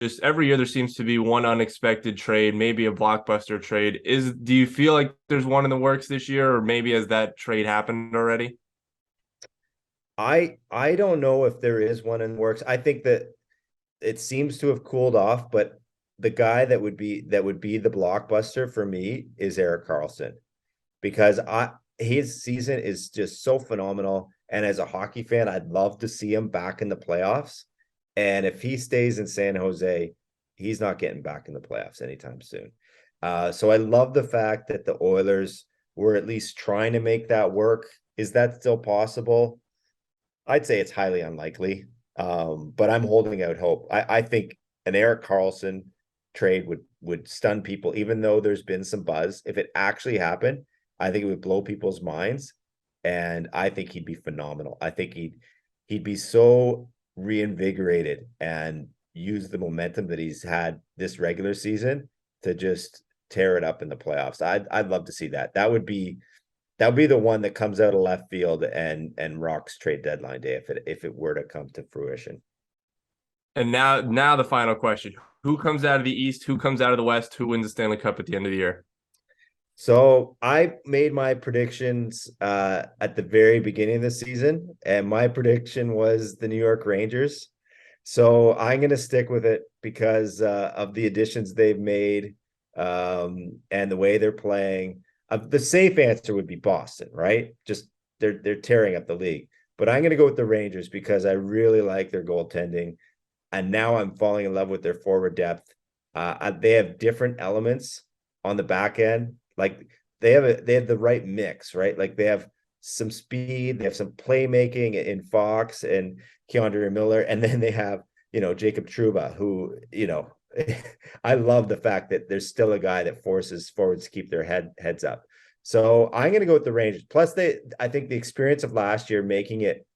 just every year there seems to be one unexpected trade, maybe a blockbuster trade. Do you feel like there's one in the works this year, or maybe has that trade happened already? I don't know if there is one in the works. I think that it seems to have cooled off, but the guy that would be the blockbuster for me is Erik Karlsson because I his season is just so phenomenal. And as a hockey fan, I'd love to see him back in the playoffs. And if he stays in San Jose, he's not getting back in the playoffs anytime soon. So I love the fact that the Oilers were at least trying to make that work. Is that still possible? I'd say it's highly unlikely. But I'm holding out hope. I think an Erik Karlsson trade would stun people, even though there's been some buzz. If it actually happened, I think it would blow people's minds. And I think he'd be phenomenal. I think he'd be so reinvigorated and use the momentum that he's had this regular season to just tear it up in the playoffs. I'd love to see that. That would be the one that comes out of left field and rocks trade deadline day if it were to come to fruition. And now the final question: Who comes out of the East? Who comes out of the West? Who wins the Stanley Cup at the end of the year? So I made my predictions at the very beginning of the season, and my prediction was the New York Rangers. So I'm going to stick with it because of the additions they've made and the way they're playing. The safe answer would be Boston, right? Just they're tearing up the league. But I'm going to go with the Rangers because I really like their goaltending, and now I'm falling in love with their forward depth. They have different elements on the back end. Like they have the right mix, right? Like they have some speed, they have some playmaking in Fox and Keandre Miller, and then they have Jacob Trouba, who I love the fact that there's still a guy that forces forwards to keep their heads up. So I'm going to go with the Rangers. Plus, I think the experience of last year making it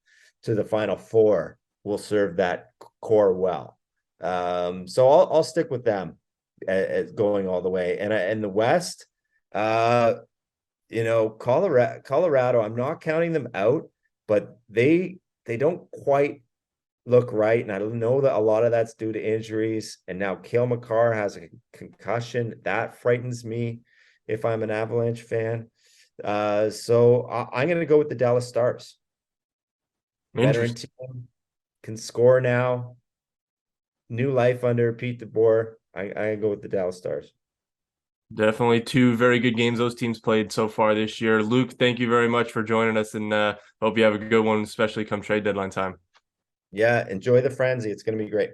to the Final Four will serve that core well. So I'll stick with them as going all the way. And the West, uh, Colorado. I'm not counting them out, but they don't quite look right, and I don't know that a lot of that's due to injuries. And now Cale Makar has a concussion that frightens me if I'm an Avalanche fan. So I'm going to go with the Dallas Stars. Veteran Interesting. team can score now. New life under Pete DeBoer. I go with the Dallas Stars. Definitely two very good games those teams played so far this year. Luke, thank you very much for joining us, and hope you have a good one, especially come trade deadline time. Yeah, enjoy the frenzy. It's going to be great.